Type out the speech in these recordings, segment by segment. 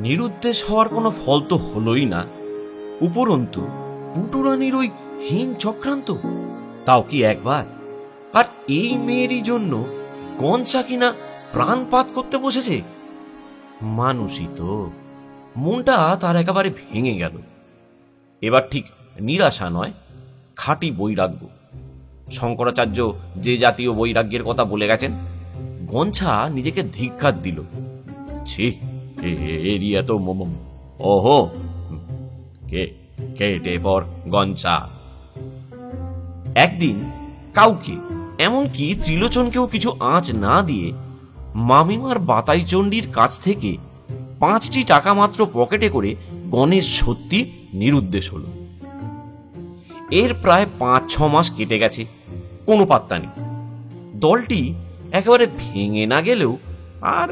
নিরুদ্দেশ হওয়ার কোনো ফল তো হলোই না, উপরন্তু পুটুরানির ওই হীন চক্রান্ত, তাও কি একবার! আর এই মেয়েরই জন্য গঞ্চা কিনা প্রাণপাত করতে বসেছে। মানুষই তো, মনটা তার একেবারে ভেঙে গেল। এবার ঠিক নিরাশা নয়, খাঁটি বৈরাগ্য। শঙ্করাচার্য যে জাতীয় বৈরাগ্যের কথা বলে গেছেন, গঞ্চা নিজেকে ধিক্কার দিল। ছি, এরই এত ওহো, কেটে পর গঞ্চা। একদিন কাউকে, এমনকি ত্রিলোচনকেও কিছু আঁচ না দিয়ে মামিমার বাতাইচণ্ডীর কাছ থেকে 5টি টাকা মাত্র পকেটে করে গণেশ সত্যি নিরুদ্দেশ হল। এর প্রায় 5-6 মাস কেটে গেছে, কোনো পাত্তা নেই। দলটি একেবারে ভেঙে না গেলেও আর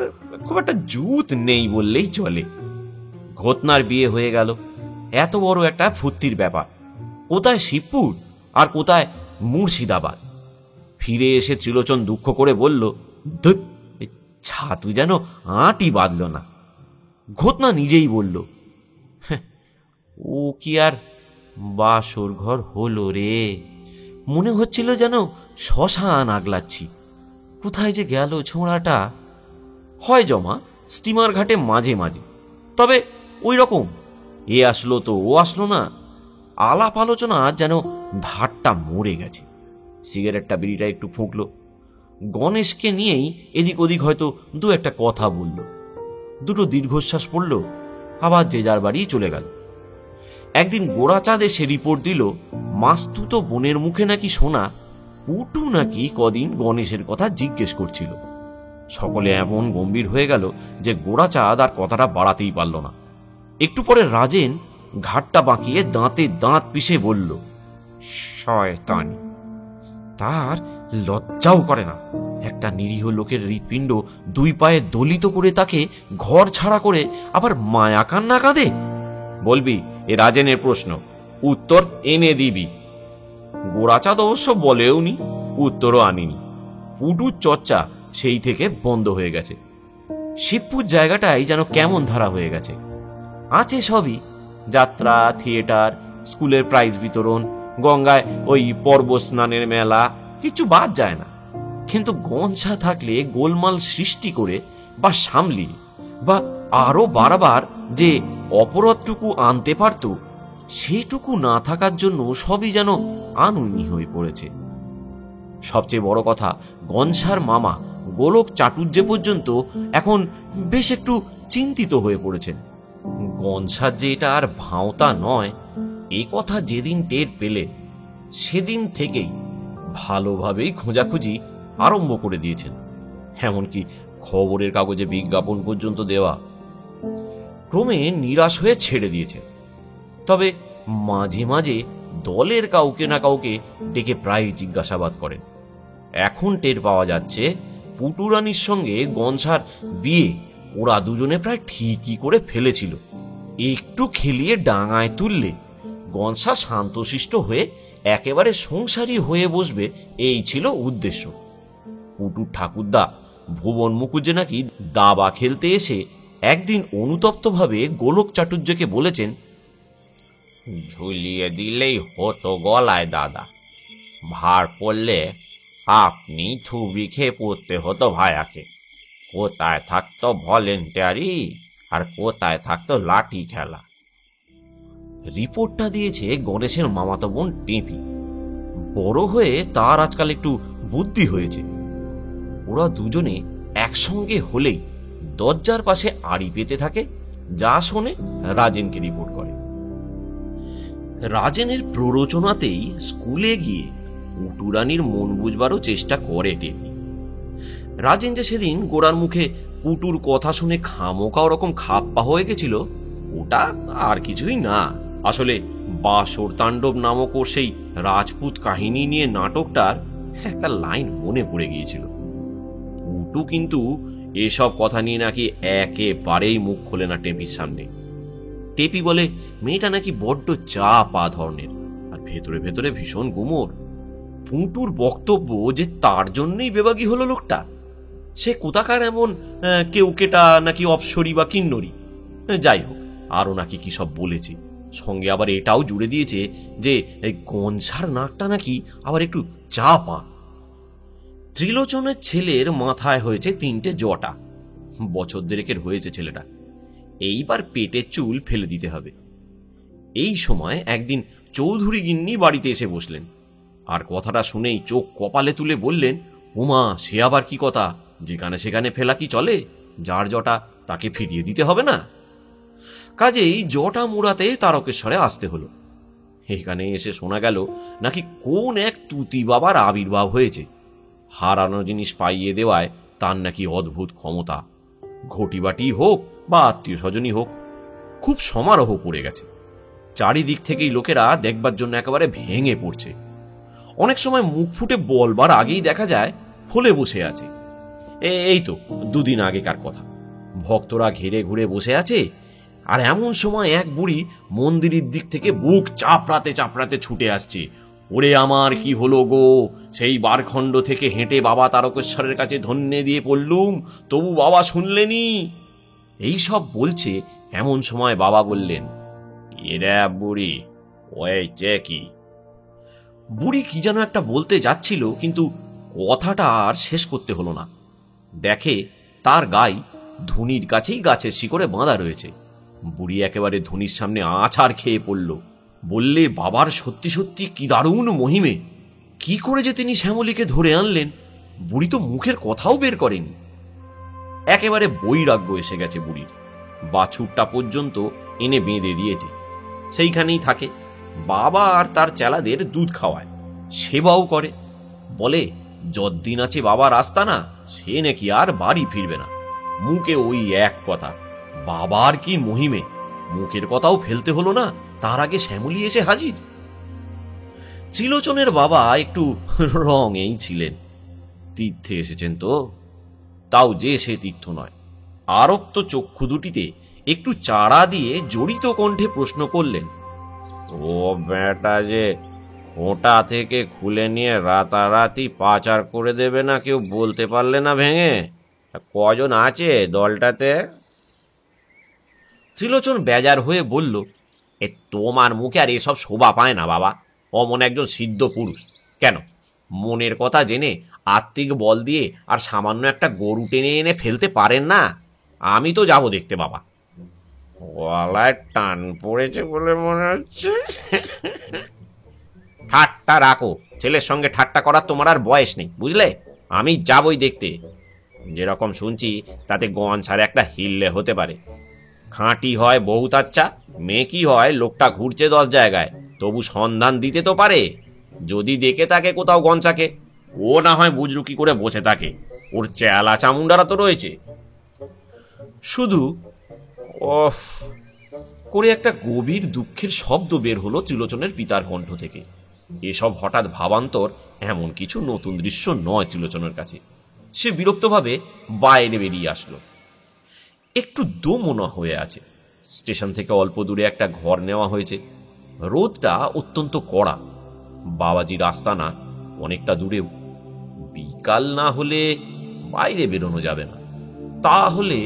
খুব একটা জুত নেই বললেই চলে। ঘটনার বিয়ে হয়ে গেল, এত বড় একটা ফুর্তির ব্যাপার। কোথায় শিবপুর আর কোথায় মুর্শিদাবাদ। ফিরে এসে ত্রিলোচন দুঃখ করে বলল, ধুৎ, ছাতু যেন আঁটই বাঁধল না। ঘটনা নিজেই বলল, ও কি আর বাসর ঘর হলো রে, মনে হচ্ছিল যেন শ্মশান আগলাচ্ছি। কোথায় যে গেল ছোঁড়াটা। হয় জমা স্টিমার ঘাটে মাঝে মাঝে, তবে ওই রকম এ আসলো তো ও আসলো না। আলাপ আলোচনা যেন ধারটা মরে গেছে। সিগারেটটা বিড়িটা একটু ফুঁকলো, গণেশকে নিয়েই এদিক ওদিক হয়তো 2-একটা কথা বলল, দুটো দীর্ঘশ্বাস পড়ল, আবার যে যার বাড়ি চলে গেল। একদিন গোড়াচাঁদ এসে রিপোর্ট দিল, মাস্তুতো বোনের মুখে নাকি শোনা পুটু নাকি কদিন গণেশের কথা জিজ্ঞেস করছিল। সকলে এমন গম্ভীর হয়ে গেল যে গোড়াচাঁদ আর কথাটা বাড়াতেই পারল না। একটু পরে রাজেন ঘাটটা বাঁকিয়ে দাঁতে দাঁত পিষে বলল, শয়তানি, তার লজ্জাও করে না। একটা নিরীহ লোকের হৃৎপিণ্ড 2 পায়ে দলিত করে তাকে ঘর ছাড়া করে আবার মায়া কান্না কাঁদে। বলবি এ রাজেনের প্রশ্ন, উত্তর এনে দিবি। গোড়াচাঁদ অবশ্য বলেও নি, উত্তরও আনিনি। পুটুর চর্চা সেই থেকে বন্ধ হয়ে গেছে। শিবপুর জায়গাটাই যেন কেমন ধারা হয়ে গেছে। আছে সবই, যাত্রা, থিয়েটার, স্কুলের প্রাইজ বিতরণ, গঙ্গায় ওই পর্ব স্নানের মেলা, কিছু বাদ যায় না। কিন্তু গঞ্চা থাকলে গোলমাল সৃষ্টি করে বা সামলিয়ে বা আরো বারবার যে অপরাধটুকু আনতে পারত, সেইটুকু না থাকার জন্য সবই যেন আনউনি হয়ে পড়েছে। সবচেয়ে বড় কথা, গঞ্চার মামা গোলক চাটুর্যে পর্যন্ত এখন বেশ একটু চিন্তিত হয়ে পড়েছেন। গঞ্চার যে এটা আর ভাঁওতা নয়, এই কথা যেদিন টের পেলেন সেদিন থেকেই ভালোভাবেই খোঁজাখুঁজি আরম্ভ করে দিয়েছেন, এমনকি খবরের কাগজে বিজ্ঞাপন পর্যন্ত দেওয়া। ক্রমে নিরাশ হয়ে ছেড়ে দিয়েছে। তবে মাঝে মাঝে দলের কাউকে না কাউকে ডেকে প্রায় জিজ্ঞাসাবাদ করেন। এখন টের পাওয়া যাচ্ছে পুটুরানির সঙ্গে গঞ্চার বিয়ে ওরা দুজনে প্রায় ঠিকই করে ফেলেছিল। একটু খেলিয়ে ডাঙায় তুললে গঞ্চা শান্তশিষ্ট হয়ে একেবারে সংসারী হয়ে বসবে, এই ছিল উদ্দেশ্য। পুটুর ঠাকুরদা ভুবন মুখুজ্জে নাকি দাবা খেলতে এসে একদিন অনুতপ্তভাবে গোলক চাটুর্যকে বলেছেন, ঝুলিয়ে দিলেই হতো গলায় দাদা, ভার পড়লে আপনি ছবি খেয়ে পড়তে হতো ভায়াকে। কোথায় থাকতো ভলেন্টিয়ারি আর কোথায় থাকতো লাঠি খেলা। রিপোর্টটা দিয়েছে গণেশের মামাতো বোন টেপি। বড় হয়ে তার আজকাল একটু বুদ্ধি হয়েছে। ওরা দুজনে একসঙ্গে হলেই দরজার পাশে আড়ি পেতে থাকে, যা শোনে রাজেনকে রিপোর্ট করে। রাজেনের প্ররোচনাতেই স্কুলে গিয়ে পুটুরানির মন বুঝবারও চেষ্টা করে টেপি। রাজেন যে সেদিন গোড়ার মুখে পুটুর কথা শুনে খামোকা ওরকম খাপ্পা হয়ে গেছিল, ওটা আর কিছুই না। আসলে বাসর তাণ্ডব নামক ওর সেই রাজপুত কাহিনী নিয়ে নাটকটার একটা লাইন মনে পড়ে গিয়েছিল। পুটু কিন্তু এসব কথা নিয়ে নাকি একেবারেই মুখ খোলে না টেপির সামনে। টেপি বলে মেয়েটা নাকি বড্ড চাপা ধরনের আর ভেতরে ভেতরে ভীষণ গুমোর। পুটুর বক্তব্য যে তার জন্যই বেবাগী হলো লোকটা, সে কোথাকার এমন কেউকেটা নাকি অপসরী বা কিন্নরী, যাই হোক, আরও নাকি কি সব বলেছে, সঙ্গে আবার এটাও জুড়ে দিয়েছে যে এই গনসার নাকটা নাকি আবার একটু চাপা। ত্রিলোচনের ছেলের মাথায় হয়েছে 3টে জটা, বছর দেড়েকের হয়েছে ছেলেটা, এইবার পেটের চুল ফেলে দিতে হবে। এই সময় একদিন চৌধুরী গিন্নি বাড়িতে এসে বসলেন, আর কথাটা শুনেই চোখ কপালে তুলে বললেন, উমা, সে আবার কি কথা, যেখানে সেখানে ফেলা কি চলে? যার জটা তাকে ফিরিয়ে দিতে হবে না? কাজেই জটা মুড়াতে তারকেশ্বরে আসতে হলো। এখানে এসে শোনা গেল নাকি কোন এক তুতি বাবার আবির্ভাব হয়েছে। হারানো জিনিস পাইয়ে দেওয়ায় তার নাকি অদ্ভুত ক্ষমতা। ঘটিবাটি হোক বা আত্মীয় স্বজনই হোক, খুব সমারোহ পড়ে গেছে। চারিদিক থেকেই লোকেরা দেখবার জন্য একেবারে ভেঙে পড়ছে। অনেক সময় মুখ ফুটে বলবার আগেই দেখা যায় ফলে বসে আছে। এই তো 2 দিন আগেকার কথা, ভক্তরা ঘিরে ঘুরে বসে আছে, আর এমন সময় এক বুড়ি মন্দিরের দিক থেকে বুক চাপড়াতে চাপড়াতে ছুটে আসছে। ওরে আমার কি হলো গো, সেই বারখণ্ড থেকে হেঁটে বাবা তারকেশ্বরের কাছে ধন্যে দিয়ে পড়লুম, তবু বাবা শুনলেনি। এই সব বলছে, এমন সময় বাবা বললেন, এরা বুড়ি, ওই কি? বুড়ি কি যেন একটা বলতে যাচ্ছিল, কিন্তু কথাটা আর শেষ করতে হলো না। দেখে তার গাই ধুনির কাছেই গাছের শিকড়ে বাঁধা রয়েছে। বুড়ি একেবারে ধুনির সামনে আছাড় খেয়ে পড়ল, বললে, বাবার সত্যি সত্যি কি দারুণ মহিমে, কি করে যে তিনি শ্যামলীকে ধরে আনলেন, বুড়ি তো মুখের কথাও বের করেনি। একেবারে বৈরাগ্য এসে গেছে বুড়ির। বাছুরটা পর্যন্ত এনে বেঁধে দিয়েছে, সেইখানেই থাকে। বাবা আর তার চেলাদের দুধ খাওয়ায়, সেবাও করে। বলে, যতদিন আছে বাবার আস্তানা, সে নাকি আর বাড়ি ফিরবে না। মুখে ওই এক কথা, বাবার কি মহিমে, মুখের কথাও ফেলতে হলো না, তার আগে শ্যামলী এসে হাজির। ত্রিলোচনের বাবা একটু রঙেই ছিলেন। তীর্থে এসেছেন তো, তাও যে সে তীর্থ নয়। আরক্ত চক্ষু দুটিতে একটু চাড়া দিয়ে জড়িত কণ্ঠে প্রশ্ন করলেন, ও বেটা যে খোঁটা থেকে খুলে নিয়ে রাতারাতি পাচার করে দেবে না, কেউ বলতে পারলে না ভেঙে? কজন আছে দলটাতে? ত্রিলোচন বেজার হয়ে বলল, তোমার মুখে আর এসব শোভা পায় না বাবা, অমন একজন সিদ্ধ পুরুষ। কেন, মনের কথা জেনে আত্মিক বল দিয়ে আর সামান্য একটা গরু টেনে এনে ফেলতে পারেন না? আমি তো যাব দেখতে বাবা। গলায় টান পড়েছে বলে মনে হচ্ছে। ঠাট্টা রাখো, ছেলের সঙ্গে ঠাট্টা করার তোমার আর বয়স নেই, বুঝলে? আমি যাবই দেখতে। যেরকম শুনছি তাতে গনসার একটা হিল্লে হতে পারে। খাঁটি হয় বহুত আচ্ছা, মেকি হয় লোকটা ঘুরছে 10 জায়গায়, তবু সন্ধান দিতে তো পারে। যদি দেখে থাকে কোথাও গনসাকে, ও না হয় বুজরুকি করে বসে থাকে, ওর চেলা চামুন্ডারা তো রয়েছে। শুধু অফ করে একটা গভীর দুঃখের শব্দ বের হলো ত্রিলোচনের পিতার কণ্ঠ থেকে। এসব হঠাৎ ভাবান্তর এমন কিছু নতুন দৃশ্য নয় ত্রিলোচনের কাছে। সে বিরক্তভাবে বাইরে বেরিয়ে আসলো। একটু দোমনা হয়ে আছে। স্টেশন থেকে অল্প দূরে একটা ঘর নেওয়া হয়েছে। রোদটা অত্যন্ত কড়া। বাবাজির আস্তানা অনেকটা দূরেও। বিকাল না হলে বাইরে বেরোনো যাবে না। তাহলে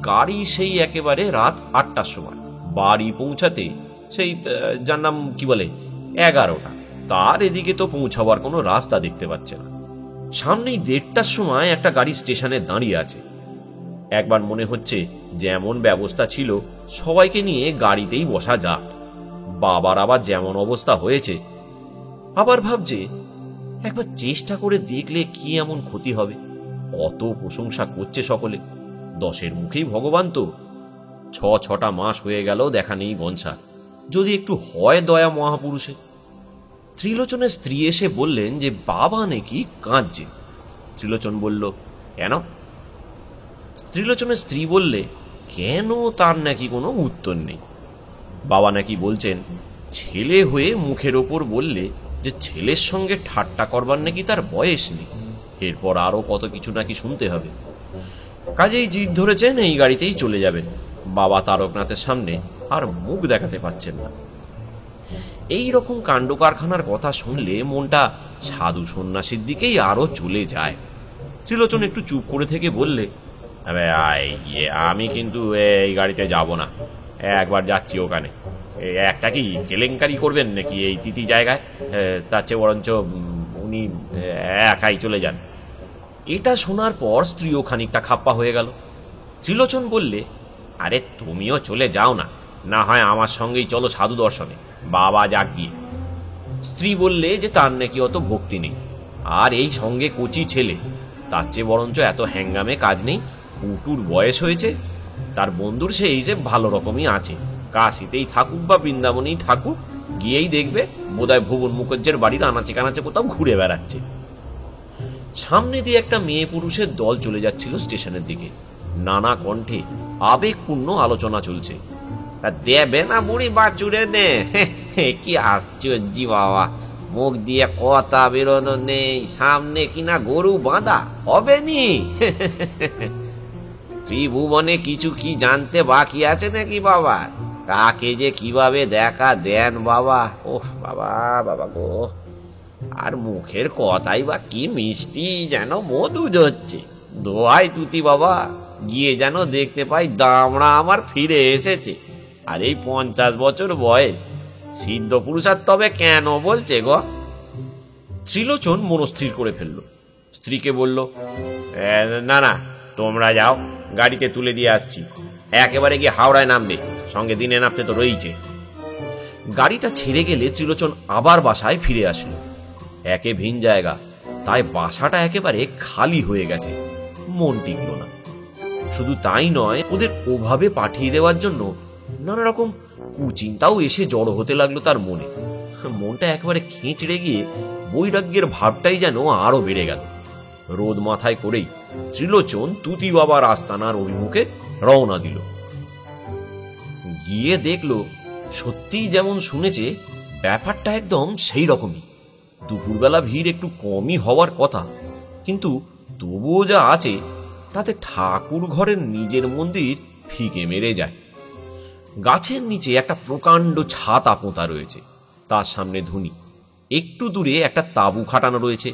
গাড়ি সেই একেবারে রাত 8টার সময়, বাড়ি পৌঁছাতে সেই যার নাম কি বলে 11টা। তার এদিকে তো পৌঁছাবার কোনো রাস্তা দেখতে পাচ্ছে না। সামনেই 1:30টার সময় একটা গাড়ি স্টেশনে দাঁড়িয়ে আছে। একবার মনে হচ্ছে যেমন ব্যবস্থা ছিল সবাইকে নিয়ে গাড়িতেই বসা যাক। বাবার আবার যেমন অবস্থা হয়েছে, আবার ভাবছে একবার চেষ্টা করে দেখলে কি এমন ক্ষতি হবে। অত প্রশংসা করছে সকলে, 10-এর মুখেই ভগবান তো। 6টা মাস হয়ে গেল দেখা নেই গনসা, যদি একটু হয় দয়া মহাপুরুষে। ত্রিলোচনের স্ত্রী এসে বললেন যে বাবা নাকি কাঁদছে। ত্রিলোচন বলল, কেন? ত্রিলোচনের স্ত্রী বললে, কেন তার নাকি কোনো উত্তর নেই। বাবা নাকি বলছেন, ছেলে হয়ে মুখের ওপর বললে যে ছেলের সঙ্গে ঠাট্টা করবার নাকি তার বয়স নেই। এরপর আরো কত কিছু নাকি শুনতে হবে। কাজেই জিদ ধরেছেন এই গাড়িতেই চলে যাবেন। বাবা তারকনাথের সামনে আর মুখ দেখাতে পাচ্ছেন না। এই রকম কাণ্ড কারখানার কথা শুনলে মনটা সাধু সন্ন্যাসীর দিকেই আরো চলে যায়। ত্রিলোচন একটু চুপ করে থেকে বললে, আমি কিন্তু এই গাড়িতে যাব না, একবার যাচ্ছি ওখানে। একটা কি কেলেঙ্কারি করবেন নাকি এই তিতি জায়গায়? তার চেয়ে বরঞ্চ উনি একাই চলে যান। এটা শোনার পর স্ত্রীও খানিকটা খাপ্পা হয়ে গেল। ত্রিলোচন বললে, আরে তুমিও চলে যাও না, না হয় আমার সঙ্গেই চলো সাধু দর্শনে, বাবা যাক গিয়ে। স্ত্রী বললে যে তার নাকি অত ভক্তি নেই, আর এই সঙ্গে কচি ছেলে, তার চেয়ে বরঞ্চ এত হ্যাঙ্গামে কাজ নেই, উটুর বয়স হয়েছে, তার বন্ধুর সে হিসেব ভালো রকমই আছে, কাশিতেই থাকুক বা বৃন্দাবনেই থাকুক, গিয়েই দেখবে বোধহয় ভুবন মুখর্জের বাড়ির আনাচে কানাচে কোথাও ঘুরে বেড়াচ্ছে। সামনে দিয়ে একটা মেয়ে পুরুষের দল চলে যাচ্ছিল স্টেশনের দিকে। নানা কণ্ঠে আবেগপূর্ণ আলোচনা চলছে। দেবে না বুড়ি বাছুরে নে, কি আশ্চর্য বাবা, মুখ দিয়ে কথা বেরোনো নেই, সামনে কিনা গরু বাঁধা হবে নি। ত্রিভুবনে কিছু কি জানতে বাকি আছে নাকি বাবা? কাকে যে কিভাবে দেখা দেন বাবা, ওহ বাবা, বাবা গো। আর মুখের কথাই বা কি মিষ্টি, যেন মধু ঝরছে। দোয়াই তুতি বাবা, গিয়ে যেন দেখতে পাই দামড়া আমার ফিরে এসেছে। আর এই 50 বছর বয়স, সিদ্ধ পুরুষার তবে কেন বলছে গো? ত্রিলোচন মনস্থির করে ফেলল। স্ত্রীকে বলল, না না, তোমরা যাও, গাড়িতে তুলে দিয়ে আসছি, একেবারে গিয়ে হাওড়ায় নামবে, সঙ্গে দিনে নামতে তো রয়েছে। গাড়িটা ছেড়ে গেলে ত্রিলোচন আবার বাসায় ফিরে আসলো। একে ভিন জায়গা, তাই বাসাটা একেবারে খালি হয়ে গেছে। মন টিকল না। শুধু তাই নয়, ওদের ওভাবে পাঠিয়ে দেওয়ার জন্য নানা রকম কুচিন্তাও এসে জড়ো হতে লাগলো তার মনে। মনটা একেবারে খেঁচড়ে গিয়ে বৈরাগ্যের ভাবটাই যেন আরো বেড়ে গেল। রোদ মাথায় করেই ত্রিলোচন তুতি বাবার আস্তানার অভিমুখে রওনা দিল। গিয়ে দেখলো সত্যিই যেমন শুনেছে, ব্যাপারটা একদম সেই রকমই। দুপুরবেলা ভিড় একটু কমই হওয়ার কথা, কিন্তু তবুও যা আছে তাতে ঠাকুর ঘরের নিজের মন্দির ফিকে মেরে যায়। গাছের নিচে একটা প্রকাণ্ড ছাতা পোঁতা রয়েছে, তার সামনে ধুনি, একটু দূরে একটা তাঁবু খাটানো রয়েছে।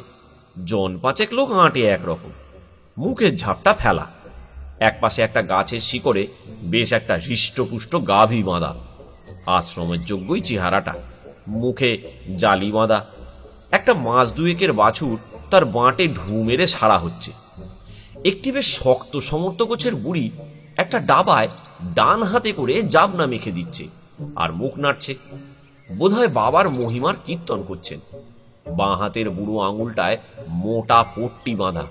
জন 5 লোক আঁটে একরকম, মুখের ঝাপটা ফেলা। একপাশে একটা গাছের শিকড়ে বেশ একটা হৃষ্টপুষ্ট গাভী বাঁধা, আশ্রমের যোগ্যই চেহারাটা, মুখে জালি বাঁধা। একটা মাস দুয়েকের বাছুর তার বাঁটে ঢু মেরে সারা হচ্ছে। একটি বেশ শক্ত সমর্থ গোছের বুড়ি একটা ডাবায় ডান হাতে করে জাবনা মেখে দিচ্ছে আর মুখ নাড়ছে, বোধহয় বাবার মহিমার কীর্তন করছেন। বাঁ হাতের বুড়ো আঙুলটায় মোটা পট্টি বাঁধা,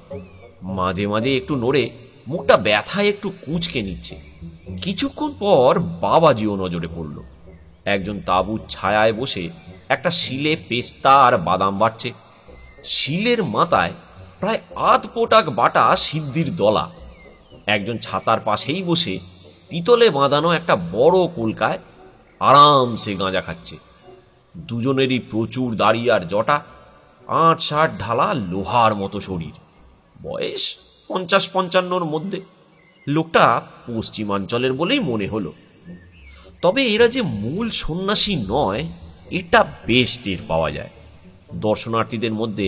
মাঝে মাঝে একটু নড়ে মুখটা ব্যথায় একটু কুঁচকে নিচ্ছে। কিছুক্ষণ পর বাবাজিও নজরে পড়ল। একজন তাঁবুর ছায়ায় বসে একটা শিলে পেস্তা আর বাদাম বাটছে। শিলের মাথায় প্রায় আধ পোটাক বাটা সিদ্ধির দলা। একজন ছাতার পাশেই বসে পিতলে বাঁধানো একটা বড় কলকায় আরামসে গাঁজা খাচ্ছে। দুজনেরই প্রচুর দাড়ি আর জটা, 8-60 ঢালা লোহার মতো শরীর, বয়স 50-55-র মধ্যে। লোকটা পশ্চিমাঞ্চলের বলেই মনে হলো, তবে এরা যে মূল সন্ন্যাসী নয় এটা বেশ টের পাওয়া যায়। দর্শনার্থীদের মধ্যে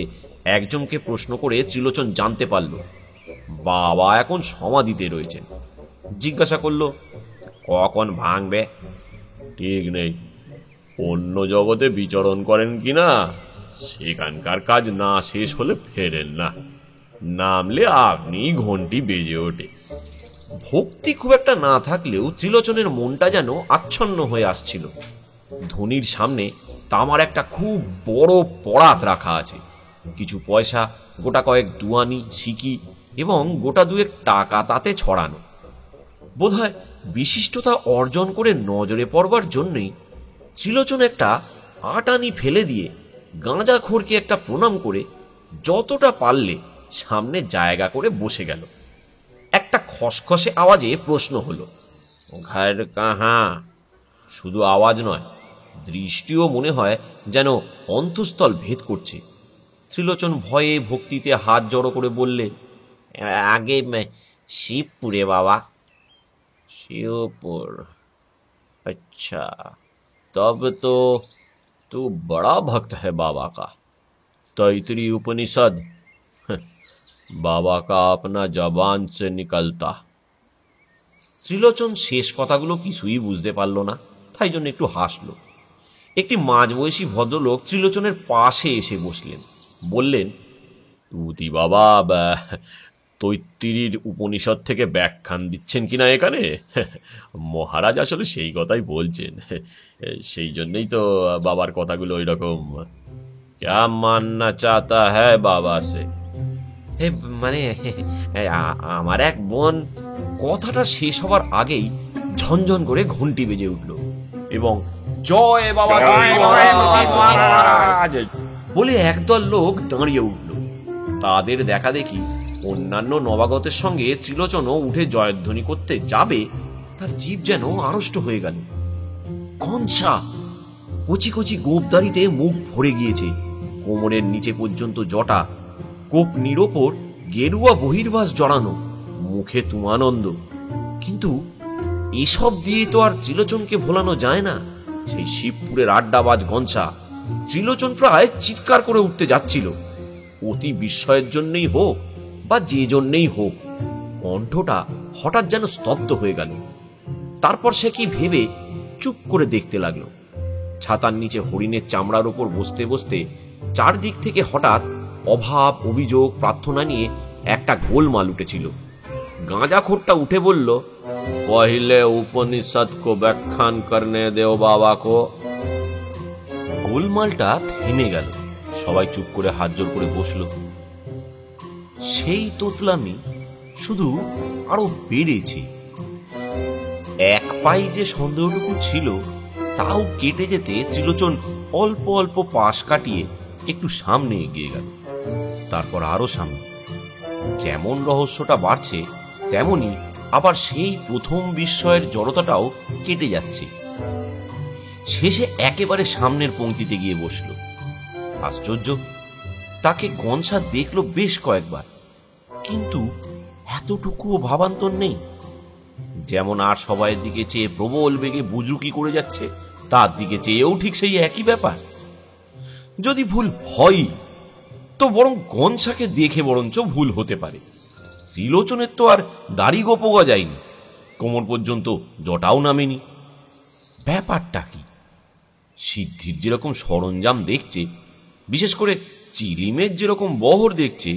একজনকে প্রশ্ন করে ত্রিলোচন জানতে পারল বাবা এখন সমাধিতে রয়েছেন। জিজ্ঞাসা করল, কখন ভাঙবে? ঠিক নেই, অন্য জগতে বিচরণ করেন কিনা, সেখানকার কাজ না শেষ হলে ফেরেন না, নামলে আপনি ঘন্টি বেজে ওঠে। ভক্তি খুব একটা না থাকলেও ত্রিলোচনের মনটা যেন আচ্ছন্ন হয়ে আসছিল। ধনির সামনে তামার একটা খুব বড় পরাত রাখা আছে, কিছু পয়সা, গোটা কয়েক দুয়ানি সিকি এবং গোটা দুয়েক টাকা তাতে ছড়ানো। বোধহয় বিশিষ্টতা অর্জন করে নজরে পড়বার জন্যই ত্রিলোচন একটা আটানি ফেলে দিয়ে গাঁজাখোরকে একটা প্রণাম করে যতটা পারলে সামনে জায়গা করে বসে গেল। একটা খসখসে আওয়াজে প্রশ্ন হলো, ঘর কাহা? শুধু আওয়াজ নয়, দৃষ্টিও মনে হয় যেন অন্তঃস্থল ভেদ করছে। ত্রিলোচন ভয়ে ভক্তিতে হাত জড়ো করে বললে, আগে শিবপুরে বাবা। शिवपुर, अच्छा, तब तो तू बड़ा भक्त है बाबा का। तैतरी उपनिषद बाबा का अपना जबान से निकलता। ত্রিলোচন শেষ কথাগুলো কিছুই বুঝতে পারল না, তাই জন্য একটু হাসল। একটি মাঝবয়সী ভদ্রলোক ত্রিলোচনের পাশে এসে বসলেন, বললেন, তুতি বাবা তৈত্তিরির উপনিষদ থেকে ব্যাখ্যান দিচ্ছেন কিনা এখানে? মহারাজ আসলে সেই কথাই বলছেন, সেই জন্যই তো বাবার কথাগুলো ওই রকম। ক্যা মাননা চাহতা হ্যায় বাবা সে? মানে আমার এক বোন। কথাটা শেষ হবার আগেই ঝনঝন করে ঘন্টি বেজে উঠল এবং জয় বাবা বলে একদল লোক দাঁড়িয়ে উঠল। তাদের দেখা দেখি অন্যান্য নবাগতের সঙ্গে ত্রিলোচনও উঠে জয়ধ্বনি করতে যাবে, তার জীব যেন আড়ষ্ট হয়ে গেল। কঞ্চা কচি কচি গোপদারিতে মুখ ভরে গিয়েছে, কোমরের নিচে পর্যন্ত জটা, কোপনির ওপর গেরুয়া বহির্বাস জড়ানো, মুখে তুমানন্দ। কিন্তু এসব দিয়ে তো আর ত্রিলোচনকে ভোলানো যায় না। সেই শিবপুরের আড্ডাবাজ গঞ্চা ত্রিলোচন প্রায় চিৎকার করে উঠতে যাচ্ছিল। অতি বিস্ময়ের জন্যই হোক বা যে জন্যই হোক, কণ্ঠটা হঠাৎ যেন স্তব্ধ হয়ে গেল। তারপর সে কি ভেবে চুপ করে দেখতে লাগলো। ছাতার নিচে হরিণের চামড়ার ওপর বসতে বসতে চারদিক থেকে হঠাৎ অভাব, অভিযোগ, প্রার্থনা নিয়ে একটা গোলমাল উঠেছিল। গাঁজাখোরটা উঠে বলল, পहिले উপনিষদ কো ব্যাখ্যান করনে দেও বাবা কো। গোলমালটা থেমে গেল, সবাই চুপ করে হাত জোর করে বসল। সেই তোতলামি শুধু আরো বেড়েছে। এক পাই যে সন্দেহটুকু ছিল তাও কেটে যেতে ত্রিলোচন অল্প অল্প পাশ কাটিয়ে একটু সামনে এগিয়ে গেল, তারপর আরো সামনে। যেমন রহস্যটা বাড়ছে তেমনি আবার সেই প্রথম বিস্ময়ের জড়তাটাও কেটে যাচ্ছে। শেষে একেবারে সামনের পংক্তিতে গিয়ে বসল। আশ্চর্য, তাকে গনসা দেখল বেশ কয়েকবার, কিন্তু এতটুকুও ভাবান্তর নেই। যেমন আর সবাইয়ের দিকে চেয়ে প্রবল বেগে বুজরুকি করে যাচ্ছে, তার দিকে চেয়েও ঠিক সেই একই ব্যাপার। যদি ভুল হয় তো বরং গনসাকে দেখে বরঞ্চ ভুল হতে পারে। ত্রিলোচনের তো আর দাড়ি গোপোগা যায়নি, কোমর পর্যন্ত জটাও নামেনি। ব্যাপারটা কি? সিদ্ধির যেরকম সরঞ্জাম দেখছে, বিশেষ করে চিলিমের যেরকম বহর দেখছে,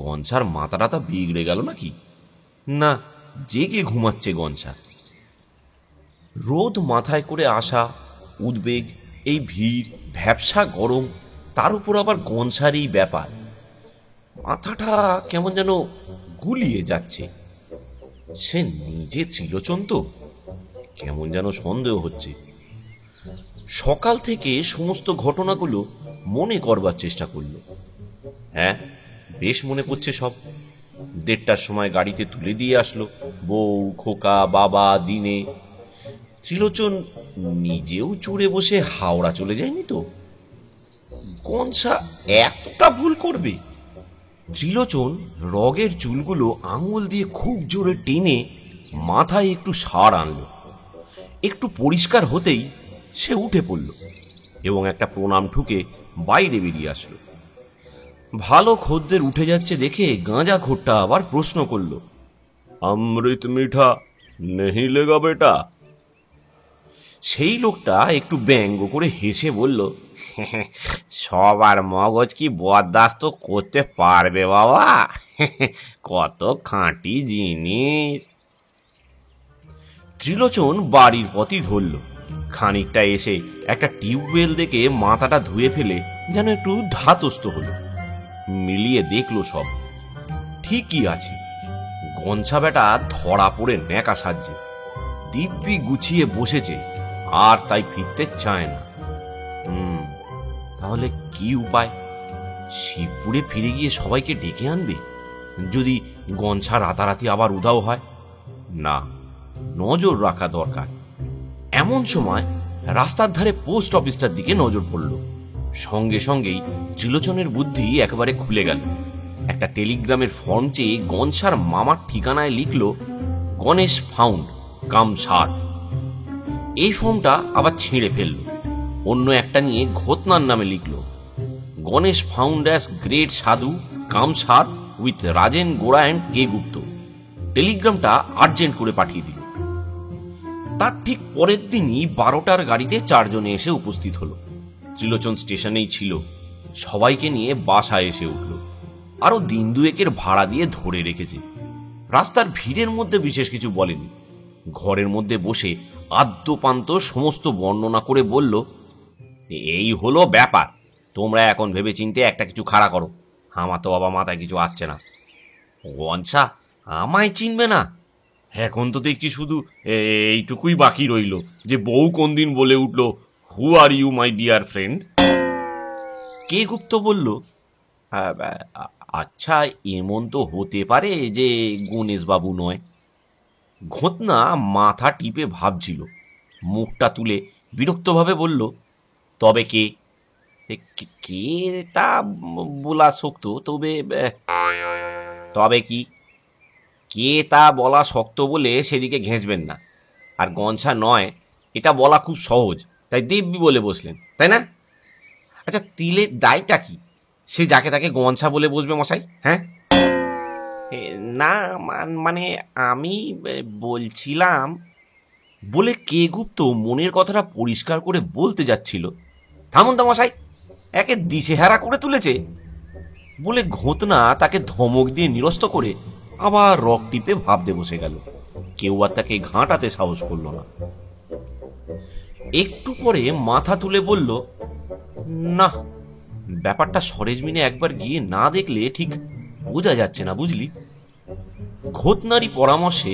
গনসার মাথাটা তা বিগড়ে গেল নাকি? না, জেগে ঘুমাচ্ছে গনসা। রোদ মাথায় করে আসা, উদ্বেগ, এই ভিড়, ভ্যাপসা গরম, তার উপর আবার গনসার এই ব্যাপার, মাথাটা কেমন যেন গুলিয়ে যাচ্ছে। সে নিজে ত্রিলোচন তো, কেমন যেন সন্দেহ হচ্ছে। সকাল থেকে সমস্ত ঘটনাগুলো মনে করবার চেষ্টা করল। হ্যাঁ, বেশ মনে পড়ছে সব। 1:30টার সময় গাড়িতে তুলে দিয়ে আসলো বউ, খোকা, বাবা, দিনে। ত্রিলোচন নিজেও চড়ে বসে হাওড়া চলে যায়নি তো? গনসা এতটা ভুল করবে? ত্রিলোচন রগের চুলগুলো আঙুল দিয়ে খুব জোরে টেনে মাথায় একটু সার আনল। একটু পরিষ্কার হতেই সে উঠে পড়ল এবং একটা প্রণাম ঠুকে বাইরে বেরিয়ে আসলো। ভালো খদ্দের উঠে যাচ্ছে দেখে গাঁজাখোরটা আবার প্রশ্ন করল, অমৃত মিঠা নেহি লেগা বেটা? সেই লোকটা একটু ব্যঙ্গ করে হেসে বলল, সবার মগজ কি বরদাস্ত করতে পারবে বাবা? কত খাঁটি জিনিস। ত্রিলোচন বাড়ির পথই ধরল। খানিকটা এসে একটা টিউবওয়েল দেখে মাথাটা ধুয়ে ফেলে যেন একটু ধাতস্থ হলো। মিলিয়ে দেখলো সব ঠিকই আছে। গনসা বেটা ধরা পড়ে ন্যাকা সাজছে, দিব্যি গুছিয়ে বসেছে, আর তাই ফিরতে চায় না। তাহলে কি উপায়? শিবপুরে ফিরে গিয়ে সবাইকে ডেকে আনবে যদি গনসা রাতারাতি আবার উধাও হয়? না, নজর রাখা দরকার। এমন সময় রাস্তার ধারে পোস্ট অফিসটার দিকে নজর পড়ল। সঙ্গে সঙ্গেই ত্রিলোচনের বুদ্ধি একেবারে খুলে গেল। একটা টেলিগ্রামের ফর্ম চেয়ে গনসার মামার ঠিকানায় লিখল, গণেশ ফাউন্ড কাম সার। এই ফর্মটা আবার ছিঁড়ে ফেলল, অন্য একটা নিয়ে ঘোতনার নামে লিখল, গণেশ ফাউন্ড অ্যাস গ্রেট সাধু কাম সার উইথ রাজেন, গোড়া অ্যান্ড কে গুপ্ত। টেলিগ্রামটা আর্জেন্ট করে পাঠিয়ে দিল। তার ঠিক পরের দিনই 12টার গাড়িতে 4 জনে এসে উপস্থিত হলো। ত্রিলোচন স্টেশনেই ছিল। সবাইকে নিয়ে বাসায় এসে উঠল। আরো দিন দুয়েকের ভাড়া দিয়ে ধরে রেখেছে। রাস্তার ভিড়ের মধ্যে বিশেষ কিছু বলেনি। ঘরের মধ্যে বসে আদ্যপান্ত সমস্ত বর্ণনা করে বলল, এই হলো ব্যাপার। তোমরা এখন ভেবে চিনতে একটা কিছু খাড়া করো। আমার তো বাবা মাথায় কিছু আসছে না। গনসা আমায় চিনবে না? এখন তো দেখছি শুধু এইটুকুই বাকি রইল যে বউ কোন দিন বলে উঠল, who are you my dear friend? কে গুপ্ত বলল, আচ্ছা, এমন তো হতে পারে যে গণেশবাবু নয়। ঘটনা মাথা টিপে ভাবছিল, মুখটা তুলে বিরক্তভাবে বলল, তবে কে? কে তা বলা শক্ত, তবে কি? কে তা বলা শক্ত বলে সেদিকে ঘেঁষবেন না। আর গনসা নয় এটা বলা খুব সহজ, তাই দিব্যি বলে বসলেন, তাই না? আচ্ছা, তিলের দায়টা কি? সে যাকে তাকে গনসা বলে বসবে মশাই? হ্যাঁ, না মানে আমি বলছিলাম বলে কে গুপ্ত মনের কথাটা পরিষ্কার করে বলতে যাচ্ছিল। থামুন তো মশাই, একে দিশেহারা করে তুলেছে বলে ঘটনা তাকে ধমক দিয়ে নিরস্ত করে আবার রক টিপে ভাবতে বসে গেল। কেউ আর তাকে ঘাঁটাতে সাহস করল না। একটু পরে মাথা তুলে বলল, না, ব্যাপারটা সরেজমিনে একবার গিয়ে না দেখলে ঠিক বোঝা যাচ্ছে না, বুঝলি? ঘটনারই পরামর্শে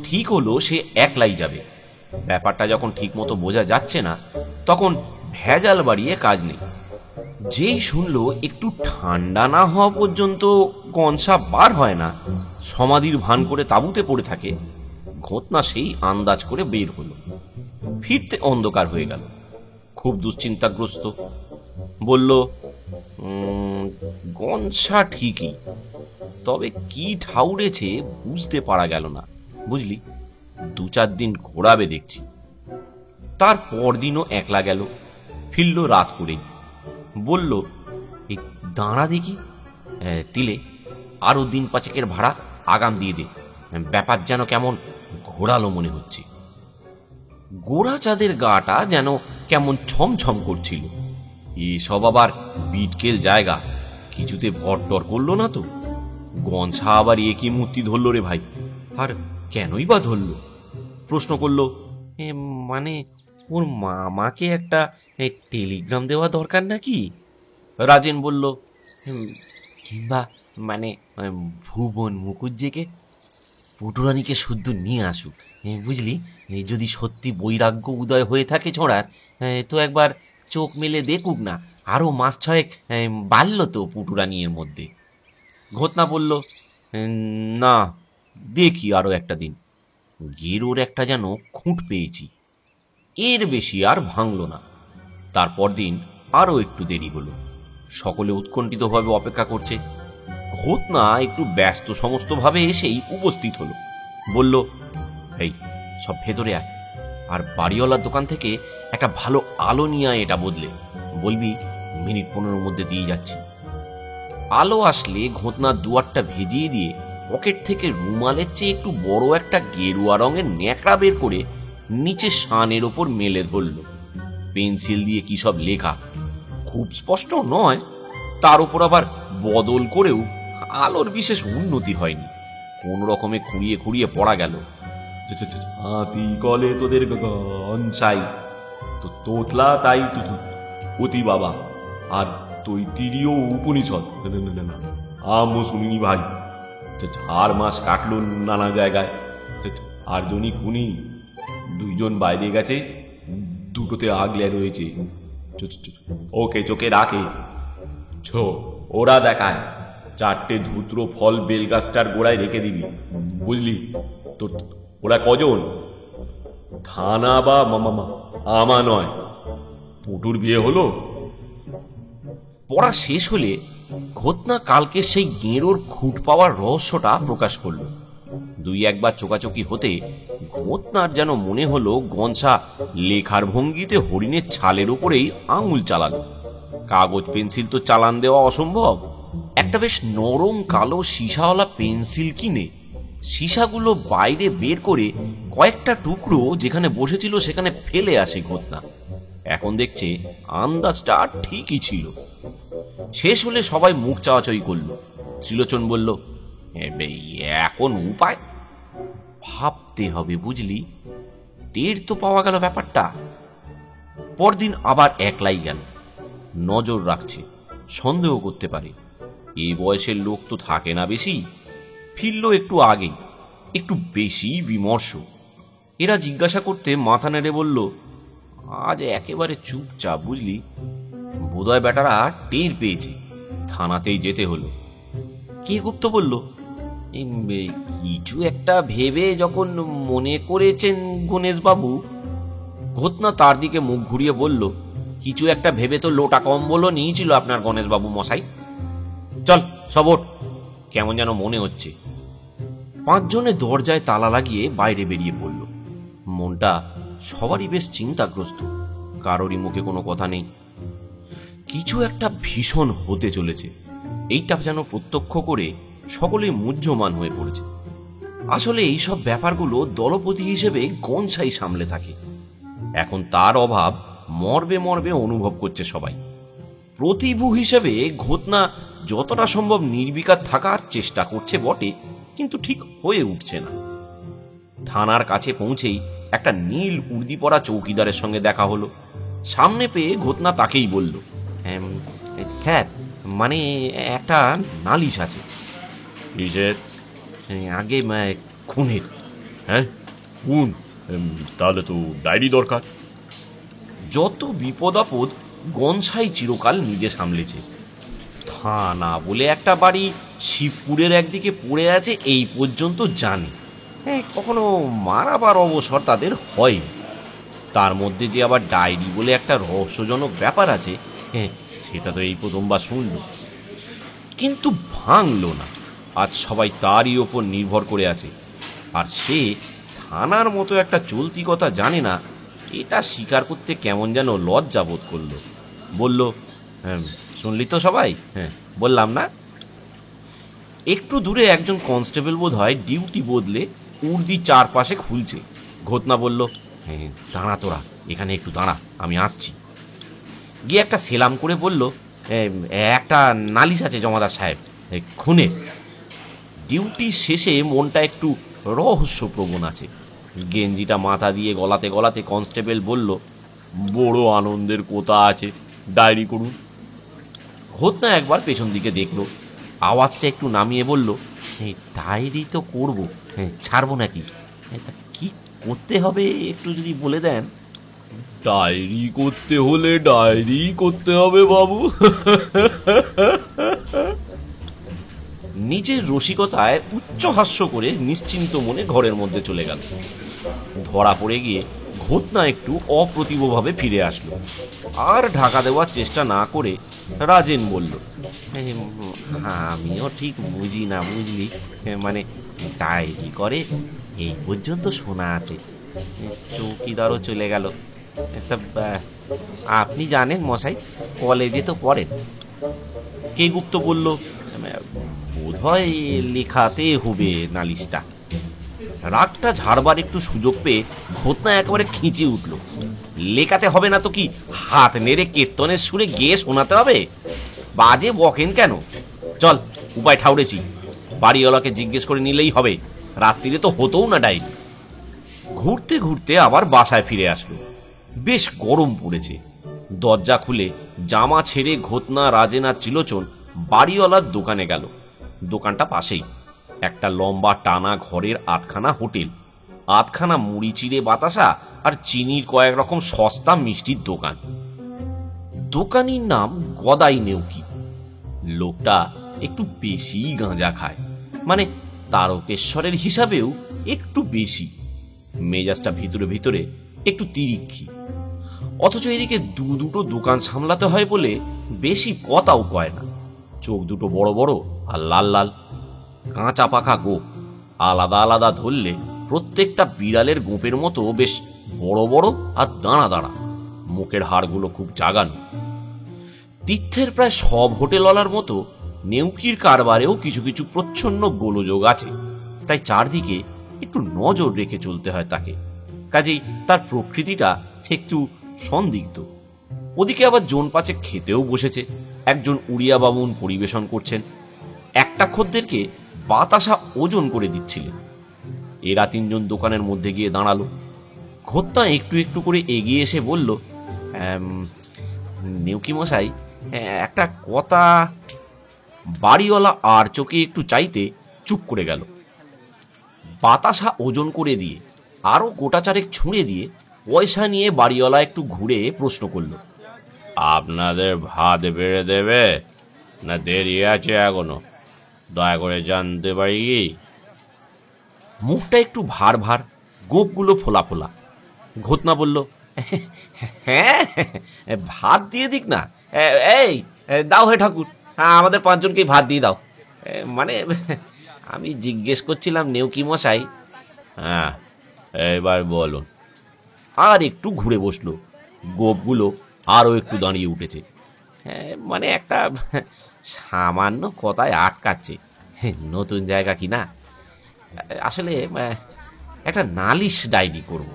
ঠিক হলো সে একলাই যাবে। ব্যাপারটা যখন ঠিক মতো বোঝা যাচ্ছে না, তখন ভেজাল বাড়িয়ে কাজ নেই। যেই শুনলো একটু ঠান্ডা না হওয়া পর্যন্ত গনসা বার হয় না, সমাধির ভান করে তাঁবুতে পড়ে থাকে, ঘটনা সেই আন্দাজ করে বের হলো। ফিরতে অন্ধকার হয়ে গেল। খুব দুশ্চিন্তাগ্রস্ত। বলল, গনসা ঠিকই, তবে কি ঠাউরেছে বুঝতে পারা গেল না, বুঝলি? 2-4 দিন ঘোরাবে দেখছি। তার পরদিনও একলা গেল। ফিরল রাত করেই। বলল, এই দাঁড়া দেখি, তিলে আরো দিন 5 ভাড়া আগাম দিয়ে দে। ব্যাপার যেন কেমন ঘোরালো মনে হচ্ছে। গোড়া চাঁদের গাটা যেন কেমন ছমছম করছিল। এসব আবার বিটকেল জায়গা, কিছুতে ভরটর করলো না তো? গনসা আবার একই মূর্তি ধরল রে ভাই। আর কেনই বা ধরল? প্রশ্ন করল, মানে ওর মামাকে একটা টেলিগ্রাম দেওয়া দরকার নাকি? রাজেন বলল, কিংবা মানে ভুবন মুখুজ্জেকে পটুরানীকে শুদ্ধ নিয়ে আসুক, বুঝলি? যদি সত্যি বৈরাগ্য উদয় হয়ে থাকে ছোঁড়ার, তো একবার চোখ মেলে দেখুক না। আরো মাস 6 বাড়ল তো পটুরানীর মধ্যে। ঘটনা বলল, না, দেখি আরো একটা দিন। গেরোর একটা যেন খুঁট পেয়েছি। এর বেশি আর ভাঙল না। তারপর দিন আরো একটু দেরি হলো। সকলে উৎকণ্ঠিতভাবে অপেক্ষা করছে। ঘটনা একটু ব্যস্ত সমস্ত ভাবে এসেই উপস্থিত হলো। বলল, এই সব ভেতরে আয়, আর বাড়িওয়ালার দোকান থেকে একটা ভালো আলো নিয়ে আয়, এটা বদলে বলবি মিনিট 15 মধ্যে দিয়ে যাচ্ছি। আলো আসলে ঘটনার দুয়ারটা ভেজিয়ে দিয়ে পকেট থেকে রুমালের চেয়ে একটু বড় একটা গেরুয়া রঙের ন্যাকড়া বের করে নিচে শানের ওপর মেলে ধরল। পেন্সিল দিয়ে কি সব লেখা, খুব স্পষ্ট নয়। তার উপর আবার বদল করেও আলোর বিশেষ উন্নতি হয়নি। কোন রকমে খুঁড়িয়ে খুঁড়িয়ে পড়া গেল, হাতি কলে তোদের গনসাই, তো তোতলা তাই অতি বাবা, আর তৈতিরীয় উপনিষদ আমও শুনিনি ভাই। 4 মাস কাটলো নানা জায়গায়। 8 জনই খুনি, 2 জন বাইরে গেছে, 2টোতে আগলে রয়েছে। ওকে চোখে রাখে। ওরা দেখায় 4টে ধূত্র ফল বেলগাছটার গোড়ায় রেখে দিবি, বুঝলি? তো ওরা কজন? থানা বা আমা নয়। পুটুর বিয়ে হলো। পড়া শেষ হলে ঘটনা কালকে সেই গেঁড়োর খুঁট পাওয়ার রহস্যটা প্রকাশ করল। 2-1 চোকাচোকি হতে ঘটনার যেন মনে হলো গনসা লেখার ভঙ্গিতে হরিণের ছালের উপরেই আঙুল চালালো। কাগজ পেন্সিল তো চালান দেওয়া অসম্ভব। একটা বেশ নরম কালো সীসাওয়ালা পেন্সিল কিনে সীসাগুলো বাইরে বের করে কয়েকটা টুকরো যেখানে বসেছিল সেখানে ফেলে আসে ঘটনা। এখন দেখছে আন্দাজটা ঠিকই ছিল। শেষ হলে সবাই মুখ চাওয়াচাই করল। ত্রিলোচন বলল, এখন উপায় ভাবতে হবে, বুঝলি? টের তো পাওয়া গেল ব্যাপারটা। পরদিন আবার একলাই গেল। নজর রাখছে, সন্দেহ করতে পারে। এই বয়সের লোক তো থাকে না বেশি। ফিরল একটু আগেই, একটু বেশি বিমর্ষ। এরা জিজ্ঞাসা করতে মাথা নেড়ে বলল, আজ একেবারে চুপচাপ, বুঝলি? বোধহয় বেটারা টের পেয়েছে, থানাতেই যেতে হলো। কে গুপ্ত বলল, কিছু একটা ভেবে যখন মনে করেছেন গণেশবাবু। ঘটনা তার দিকে মুখ ঘুরিয়ে বলল, কিছু একটা ভেবে তো লোটা কম্বলও নিয়েছিল আপনার গণেশবাবু মশাই। চল সব ওঠ, কেমন যেন মনে হচ্ছে। পাঁচজনে দরজায় তালা লাগিয়ে বাইরে বেরিয়ে পড়ল। মনটা সবারই বেশ চিন্তাগ্রস্ত, কারোরই মুখে কোনো কথা নেই। কিছু একটা ভীষণ হতে চলেছে, এইটা যেন প্রত্যক্ষ করে সকলেই মুহ্যমান হয়ে পড়েছে। আসলে এইসব ব্যাপারগুলো দলপতি হিসেবে গনছাই সামলে থাকে। এখন তার অভাব মর্বে মর্বে অনুভব করছে সবাই। প্রতিভু হিসেবে ঘটনা যতটা সম্ভব নির্বিকার থাকার চেষ্টা করছে বটে, কিন্তু ঠিক হয়ে উঠছে না। থানার কাছে পৌঁছেই একটা নীল উর্দি পরা চৌকিদারের সঙ্গে দেখা হলো। সামনে পেয়ে ঘটনা তাকেই বলল, স্যার, মানে একটা নালিশ আছে। আগে খুনের। হ্যাঁ, খুন? তাহলে তো ডায়েরি দরকার। যত বিপদ আপদ গনছাই চিরকাল নিজে সামলেছে। থানা বলে একটা বাড়ি শিবপুরের একদিকে পড়ে আছে এই পর্যন্ত জানে। কখনো মারাবার অবসর তাদের হয়। তার মধ্যে যে আবার ডায়েরি বলে একটা রহস্যজনক ব্যাপার আছে, সেটা তো এই প্রথমবার শুনল। কিন্তু ভাঙল না। আজ সবাই তারই ওপর নির্ভর করে আছে। আর সে থানার মতো একটা চলতি কথা জানে না, এটা স্বীকার করতে কেমন যেন লজ্জা বোধ করল। বলল, শুনলি তো সবাই? বললাম না। একটু দূরে একজন কনস্টেবল বোধ হয় ডিউটি বদলে উর্দি চারপাশে খুলছে। ঘটনা বলল, দাঁড়া তোরা, এখানে একটু দাঁড়া, আমি আসছি। গিয়ে একটা সেলাম করে বলল, একটা নালিশ আছে জমাদার সাহেব, খুনের। ডিউটি শেষে মনটা একটু রহস্যপ্রবণ আছে। গেঞ্জিটা মাথা দিয়ে গলাতে গলাতে কনস্টেবল বলল, বড় আনন্দের কথা আছে, ডায়েরি করুন। ঘটনা একবার পেছন দিকে দেখলো, আওয়াজটা একটু নামিয়ে বলল, ডায়েরি তো করবো, ছাড়বো নাকি? তা কি করতে হবে একটু যদি বলে দেন। ডায়েরি করতে হলে ডায়েরি করতে হবে বাবু। নিজের রসিকতায় উচ্চ হাস্য করে নিশ্চিন্ত মনে ঘরের মধ্যে চলে গেল। ধরা পড়ে গিয়ে ঘটনা একটু অপ্রতিভভাবে ফিরে আসলো। আর ঢাকা দেওয়ার চেষ্টা না করে রাজেন বলল, আমিও ঠিক বুঝি না, বুঝলি? মানে ডায়েরি করে এই পর্যন্ত শোনা আছে, চৌকিদারও চলে গেল। তা আপনি জানেন মশাই, কলেজে তো পড়েন। কে গুপ্ত বলল, বোধহয় লেখাতে হবে নালিশটা। রাগটা ঝাড়বার একটু সুযোগ পেয়ে ঘটনা একেবারে খিঁচে উঠল। লেখাতে হবে না তো কি, হাত নেড়ে কীর্তনের সুরে গেয়ে শোনাতে হবে? বাজে বকেন কেন? চল, উপায় ঠাউরেছি, বাড়িওয়ালাকে জিজ্ঞেস করে নিলেই হবে। রাত্রিরে তো হতোও না ডায়েরি। ঘুরতে ঘুরতে আবার বাসায় ফিরে আসলো। বেশ গরম পড়েছে। দরজা খুলে জামা ছেড়ে ঘটনা, রাজেন আর ত্রিলোচন বাড়িওয়ালার দোকানে গেল। দোকানটা পাশেই একটা লম্বা টানা ঘরের আধখানা হোটেল, আধখানা মুড়ি চিড়ে বাতাসা আর চিনির কয়েক রকম সস্তা মিষ্টির দোকান। দোকানির নাম গদাই নেউকি। লোকটা একটু বেশি গাঁজা খায়, মানে তারকেশ্বরের হিসাবেও একটু বেশি। মেজাজটা ভিতরে ভিতরে একটু তিরিক্ষি। অথচ এদিকে দুটো দোকান সামলাতে হয় বলে বেশি কথাও কয় না। চোখ দুটো বড় বড় আর লাল লাল, কাঁচা পাকা গোপ। আলাদা আলাদা ধরলে প্রত্যেকটা বিড়ালের গোপের মতো বেশ বড় বড় আর দাঁড়া দাঁড়া। মুখের হাড়গুলো খুব জাগানো। তীর্থের প্রায় সব হোটেলওয়ালার মতো নেউকির কারবারেও কিছু কিছু প্রচ্ছন্ন গোলযোগ আছে, তাই চারদিকে একটু নজর রেখে চলতে হয় তাকে। কাজেই তার প্রকৃতিটা একটু সন্দিগ্ধ। ওদিকে আবার জোন পাচে খেতেও বসেছে। একজন উড়িয়া বামুন পরিবেশন করছেন, একটা খদ্দেরকে বাতাসা ওজন করে দিচ্ছিলেন। এরা তিনজন দোকানের মধ্যে গিয়ে দাঁড়ালো। খদ্দা একটু একটু করে এগিয়ে এসে বলল, নেউকি মশাই, একটা কথা। বাড়িওয়ালা আর চোখে একটু চাইতে চুপ করে গেল। বাতাসা ওজন করে দিয়ে আরো গোটা চারেক ছুঁড়ে দিয়ে পয়সা নিয়ে বাড়িওয়ালা একটু ঘুরে প্রশ্ন করল, আপনাদের ভাত বেড়ে দেবে না দেরি আছে এখনো? দয়া করে জানতে পারি কি? মুখটা একটু ভার ভার, গোপগুলো ফোলা ফোলা। ঘটনা বলল, হ্যাঁ, ভাত দিয়ে দিক না। এই দাও হে ঠাকুর, আমাদের পাঁচজনকেই ভাত দিয়ে দাও। মানে আমি জিজ্ঞেস করছিলাম নেউকি মশাই। হ্যাঁ, এবার বলুন। আর একটু ঘুরে বসলো। গোপগুলো আরও একটু দাঁড়িয়ে উঠেছে। মানে একটা সামান্য কথায় আটকাচ্ছে। নতুন জায়গা কি না, আসলে একটা নালিশ ডায়েরি করব,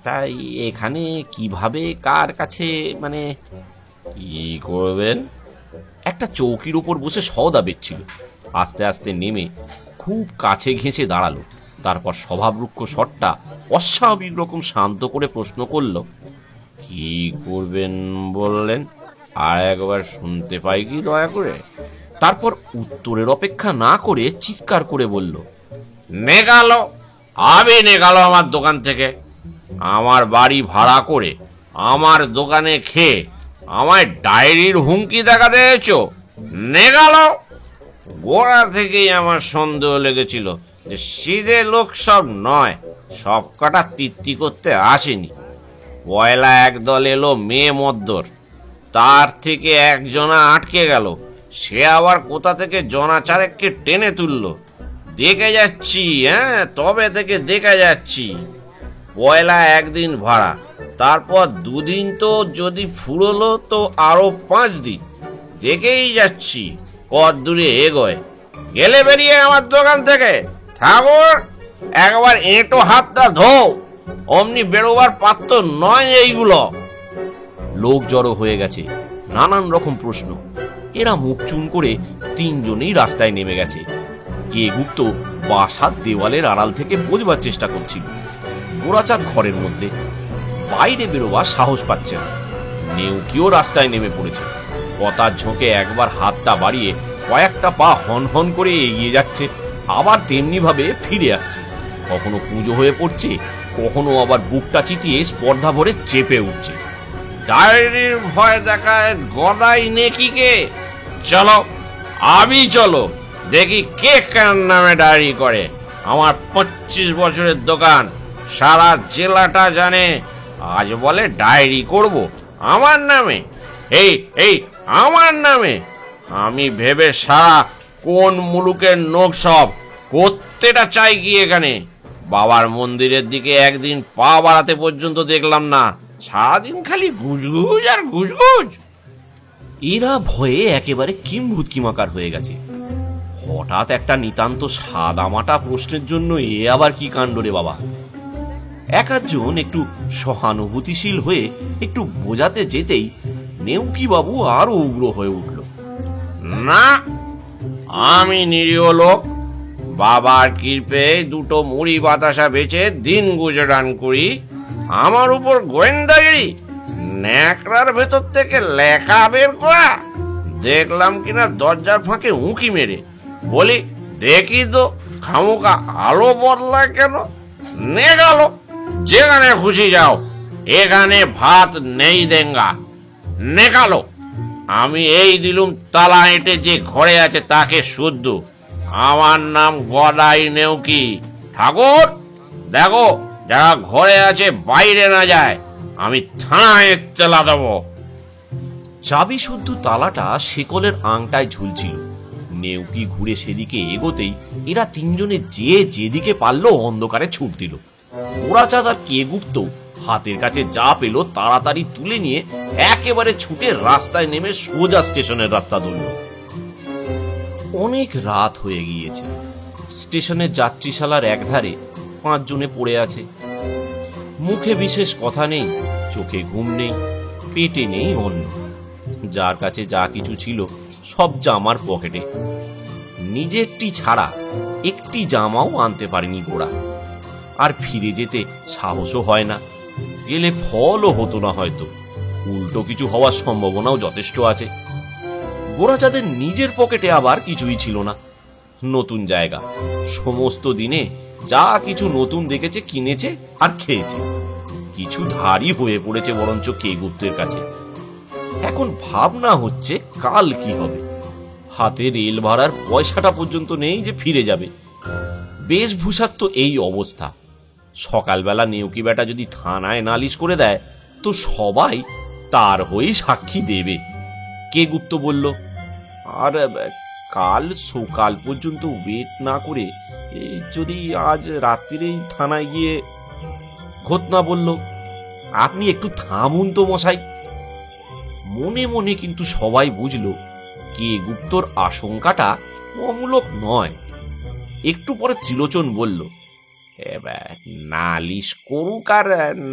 তাই এখানে কিভাবে কার কাছে মানে কি করবেন? একটা চৌকির উপর বসে সওদা বেচছিল। আস্তে আস্তে নেমে খুব কাছে ঘেঁষে দাঁড়ালো। তারপর স্বভাবরুক্ষ স্বরটা অস্বাভাবিক রকম শান্ত করে প্রশ্ন করল, কি করবেন বললেন? আর একবার শুনতে পাই কি দয়া করে? তারপর উত্তরের অপেক্ষা না করে চিৎকার করে বলল, নেগালো, আবে নেগালো আমার দোকান থেকে। আমার বাড়ি ভাড়া করে আমার দোকানে খেয়ে আমায় ডায়েরির হুমকি দেখাতে এসেছো? নেগালো। গোড়া থেকেই আমার সন্দেহ লেগেছিল যে সিধে লোক সব নয়, সব কটা তৃপ্তি করতে আসেনি। পয়লা একদল এলো মেয়ে মদ্দর, তার থেকে একজনা আটকে গেল। সে আবার কোথা থেকে জনা চারেককে টেনে তুললো। দেখে যাচ্ছি, তবে থেকে দেখে যাচ্ছি। পয়লা একদিন ভাড়া, তারপর দুদিন তো যদি ফুরলো তো আরো 5 দিন। দেখেই যাচ্ছি কত দূরে এগোয়। গেলে বেরিয়ে আমার দোকান থেকে। ঠাকুর, একবার এঁটো হাতটা ধো, অমনি বেরোবার পাত্র নয় এইগুলো। লোক জড়ো হয়ে গেছে, নানান রকম প্রশ্ন। এরা মুখ চুন করে তিনজনেই রাস্তায় নেমে গেছে। কে গুপ্ত বাসার দেওয়ালের আড়াল থেকে বোঝবার চেষ্টা করছিল। গোরাচাঁদ ঘরের মধ্যে, বাইরে বেরোবার সাহস পাচ্ছে না। নেউকিও রাস্তায় নেমে পড়েছে। পতার ঝোঁকে একবার হাতটা বাড়িয়ে কয়েকটা পা হন হন করে এগিয়ে যাচ্ছে, আবার তেমনি ভাবে ফিরে আসছে। কখনো পুজো হয়ে পড়ছে, কখনো আবার বুকটা চিতিয়ে স্পর্ধা ভরে চেপে উঠছে। ডায়েরির ভয় দেখায় গদাই নেকিকে। চলো, আমি চলো, দেখি কে কার নামে ডায়েরি করে। আমার 25 বছরের দোকান, সারা জেলাটা জানে। আজ বলে ডায়েরি করব আমার নামে। এই এই আমার নামে। আমি ভেবে সারা কোন মুলুকের নোক সব করতেটা চাই কি এখানে? বাবার মন্দিরের দিকে একদিন পা বাড়াতে পর্যন্ত দেখলাম না। সারাদিন খালি গুজগুজ আর গুজগুজ। এরা ভয়ে একেবারে কিম্ভূত কিমাকার হয়ে গেছে। হঠাৎ একটা নিতান্ত সাদামাটা প্রশ্নের জন্য এ আবার কি কাণ্ড রে বাবা। এক একজন একটু সহানুভূতিশীল হয়ে একটু বোঝাতে যেতেই নেউকি বাবু আরো উগ্র হয়ে উঠল। না, আমি নিরীহ লোক, বাবার কৃপে দুটো মুড়ি বাতাসা বেচে দিন গুজরান করি। আমার উপর গোয়েন্দাগিরি, ন্যাকড়ার ভেতর থেকে লেখা বের করা। দেখলাম কিনা দরজার ফাঁকে উঁকি মেরে বলি, দেখি তো খামোকা আলো বদলায় কেন? নে গেল, যেখানে খুশি যাও, এখানে ভাত নেই দেঙ্গা। নে গেল। আমি এই দিলুম তালা এঁটে যে ঘরে আছে তাকে শুদ্ধ। আমার নাম গদাই নেউকি। ঠাকুর, দেখো যারা ঘরে আছে বাইরে না যায়। আমি থানায় এত্তেলা দেব। চাবি শুদ্ধ তালাটা শেকলের আংটায় ঝুলছিল। নেউকি ঘুরে সেদিকে এগোতেই এরা তিনজনে যেদিকে পারলো অন্ধকারে ছুট দিল। গোরাচাঁদ আর কে গুপ্ত হাতের কাছে যা পেল তাড়াতাড়ি তুলে নিয়ে একেবারে ছুটে রাস্তায় নেমে সোজা স্টেশনের রাস্তা ধরল। অনেক রাত হয়ে গিয়েছে। স্টেশনের যাত্রীশালার একধারে 5 জনে পড়ে আছে। মুখে বিশেষ কথা নেই, চোখে ঘুম নেই, পেটে নেই অন্ন। যার কাছে যা কিছু ছিল সব জামার পকেটে। নিজেরটি ছাড়া একটি জামাও আনতে পারেনি গোড়া। আর ফিরে যেতে সাহসও হয় না, গেলে ফলও হতো না হয়তো, উল্টো কিছু হওয়ার সম্ভাবনাও যথেষ্ট আছে। গোরাচাঁদের নিজের পকেটে আবার কিছুই ছিল না। নতুন জায়গা, সমস্ত দিনে যা কিছু নতুন দেখেছে কিনেছে আর খেয়েছে। কিছু ধারই হয়ে পড়েছে বরঞ্চ কেগুপ্তের কাছে। এখন ভাবনা হচ্ছে কাল কি হবে। হাতে রেল ভাড়ার পয়সাটা পর্যন্ত নেই যে ফিরে যাবে। বেশভূষার তো এই অবস্থা। সকালবেলা নেউকি বেটা যদি থানায় নালিশ করে দেয় তো সবাই তার হয়েই সাক্ষী দেবে। কেগুপ্ত বলল, আর কাল সকাল পর্যন্ত ওয়েট না করে যদি আজ রাত্রিরেই থানায় গিয়ে। ঘটনা বলল, আপনি একটু থামুন তো মশাই। মনে মনে কিন্তু সবাই বুঝল কেগুপ্তর আশঙ্কাটা অমূলক নয়। একটু পরে ত্রিলোচন বলল, নালিশ করুক আর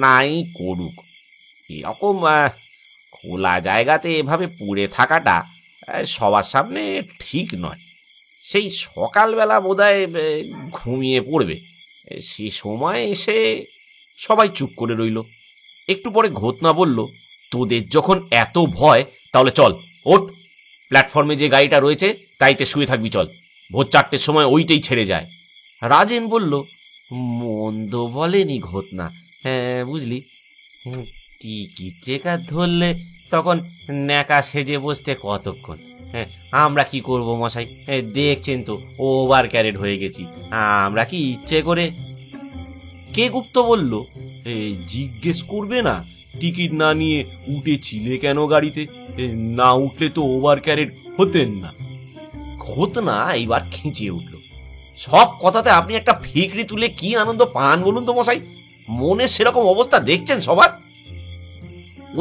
নাই করুক, এরকম খোলা জায়গাতে এভাবে পড়ে থাকাটা সবার সামনে ঠিক নয়। সেই সকালবেলা বোধহয় ঘুমিয়ে পড়বে, সে সময় এসে। সবাই চুপ করে রইল। একটু পরে ঘটনা বলল, তোদের যখন এত ভয় তাহলে চল, ওঠ, প্ল্যাটফর্মে যে গাড়িটা রয়েছে তাইতে শুয়ে থাকবি, চল, ভোর 4টের সময় ওইটাই ছেড়ে যায়। রাজেন বলল, মন্দ বলেনি ঘটনা, হ্যাঁ বুঝলি, টিকিট চেকার ধরলে তখন ন্যাকা সেজে বসতে কতক্ষণ। হ্যাঁ, আমরা কি করব মশাই, দেখছেন তো ওভার ক্যারেট হয়ে গেছি, আমরা কি ইচ্ছে করে। কেগুপ্ত বলল, জিজ্ঞেস করবে না টিকিট না নিয়ে উঠেছিলে কেন গাড়িতে? না উঠলে তো ওভার ক্যারেট হতেন না। ঘটনা এইবার খেঁচিয়ে উঠল, সব কথাতে আপনি একটা ফিকরি তুলে কি আনন্দ পান বলুন তো মশাই? মনে সেরকম অবস্থা দেখছেন সবার।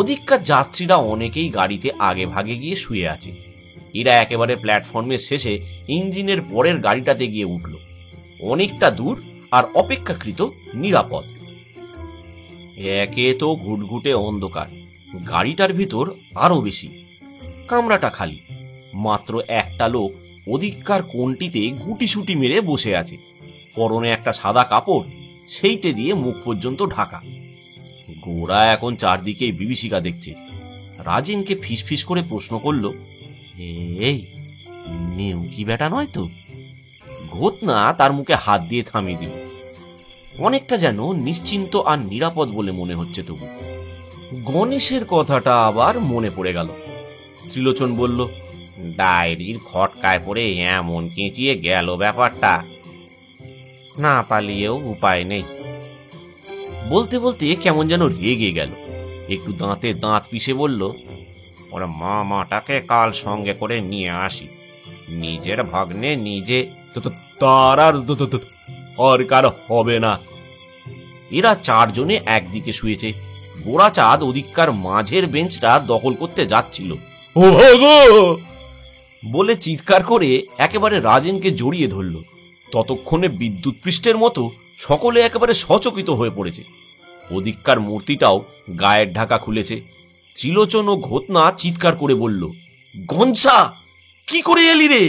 ওদিককার যাত্রীরা অনেকেই গাড়িতে আগে ভাগে গিয়ে শুয়ে আছে। এরা একেবারে প্ল্যাটফর্মের শেষে ইঞ্জিনের পরের গাড়িটাতে গিয়ে উঠল। অনেকটা দূর আর অপেক্ষাকৃত নিরাপদ। একে তো ঘুটঘুটে অন্ধকার, গাড়িটার ভিতর আরো বেশি। কামরাটা খালি, মাত্র একটা লোক ওদিককার কোণটিতে গুটিসুটি মেরে বসে আছে। পরনে একটা সাদা কাপড়, সেইটে দিয়ে মুখ পর্যন্ত ঢাকা। গোরা এখন চারদিকে বিভীষিকা দেখছে। রাজেনকে ফিসফিস করে প্রশ্ন করল, এই নেউকি বেটা নয় তো? ঘটনা তার মুখে হাত দিয়ে থামিয়ে দিল। অনেকটা যেন নিশ্চিন্ত আর নিরাপদ বলে মনে হচ্ছে। তবু গণেশের কথাটা আবার মনে পড়ে গেল। ত্রিলোচন বলল, ডায়েরির খটকায় পড়ে এমন কেঁচিয়ে গেল ব্যাপারটা, না পালিয়েও উপায় নেই। বলতে বলতে কেমন যেন রেগে গেল। একটু দাঁতে দাঁত পিষে বলল, ওরা মামাটাকে কাল সঙ্গে করে নিয়ে আসি, নিজের ভাগ্নে নিজে। তার আর কার হবে না। এরা 4 জনে একদিকে শুয়েছে। গোরাচাঁদ ওদিককার মাঝের বেঞ্চটা দখল করতে যাচ্ছিল। ও গো বলে চিৎকার করে একেবারে রাজেনকে জড়িয়ে ধরল। ততক্ষণে বিদ্যুৎ পৃষ্ঠের মতো সকলে একেবারে সচকিত হয়ে পড়েছে। ওদিককার মূর্তিটাও গায়ের ঢাকা খুলেছে। ত্রিলোচন ও ঘটনা চিৎকার করে বলল, গনসা, কি করে এলি রে?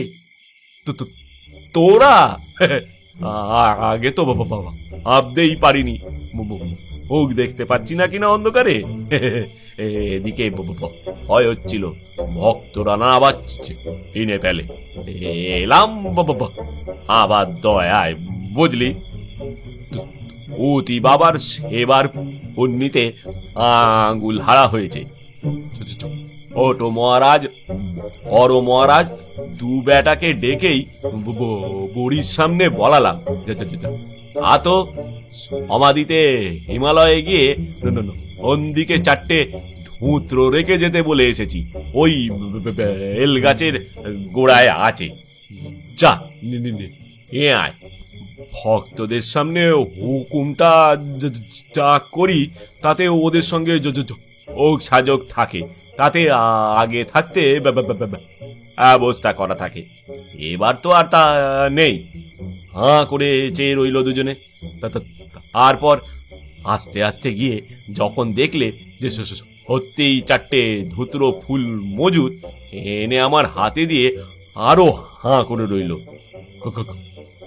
তোরা? আগে তো বাবা ভাবতেই পারিনি, মুখ দেখতে পাচ্ছি না কিনা অন্ধকারে। এদিকে ভয় হচ্ছিল ভক্তরা না আবার চিনে ফেলে। এলাম আবার দয়ায়, বুঝলি, অতি বাবার সেবার পুণ্যিতে আঙ্গুল হারা হয়েছে। ওটো মহারাজ, বড় মহারাজ, 2 বেটাকে ডেকেই বুড়ির সামনে বলালাম, তো সমাধিতে হিমালয়ে গিয়ে ওদিকে 4টে ধূত্র রেখে যেতে বলে এসেছি, ওই বেল গাছের গোড়ায় আছে, যা এ আয়। ভক্তদের সামনে হুকুমটা যা করি তাতে ওদের সঙ্গে যোগ সাজক থাকে, তাতে আগে থাকতে ব্যবস্থা করা থাকে। এবার তো আর তা নেই। হাঁ করে চেয়ে রইল দুজনে। তারপর আস্তে আস্তে গিয়ে যখন দেখলে যে সত্যিই 4টে ধুতরো ফুল মজুদ, এনে আমার হাতে দিয়ে আরো হাঁ করে রইল।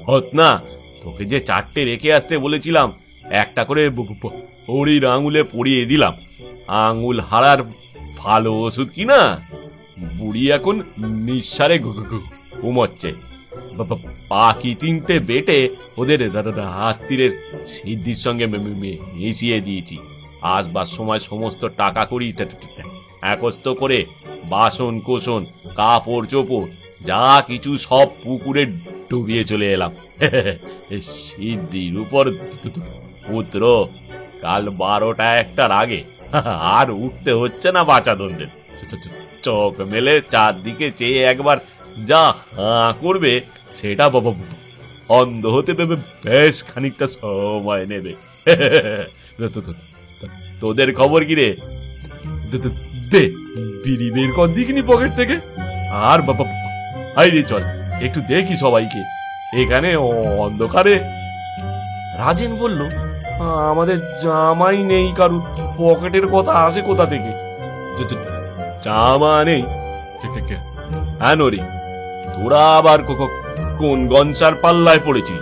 হত না, তোকে যে 4টে রেখে আসতে বলেছিলাম, একটা করে ওরির আঙুলে পরিয়ে দিলাম। আঙুল হারার ভালো ওষুধ কি না? বুড়ি এখন নিঃসারে ঘুমোচ্ছে। বাকি 3টে বেটে ওদের রাত্রিরের সিদ্ধির সঙ্গে মিশিয়ে দিয়েছি। আসবার সময় সমস্ত টাকা করি একস্ত করে বাসন কোসন কাপড় চোপড় যা কিছু সব পুকুরে ডুবিয়ে চলে এলাম। সিদ্ধির উপর পুত্র, কাল 12টা-1টার আগে আর উঠতে হচ্ছে না বাচাদনদের। চোখ মেলে চারদিকে চেয়ে একবার যা হাঁ করবে, সেটা অন্ধ হতে বেশ খানিকটা সময় নেবে। তোদের খবর কি রে? দে বিড়ি বের কর দিকিনি পকেট থেকে। আর বাবা রে, চল একটু দেখি সবাইকে এখানে অন্ধকারে। রাজেন বলল, আমাদের জামাই নেই, কারু পকেটের কথা আসে কোথা থেকে? জামা নেই? হ্যাঁ রে, তোরা আবার কোন গঞ্চার পাল্লায় পড়েছিস?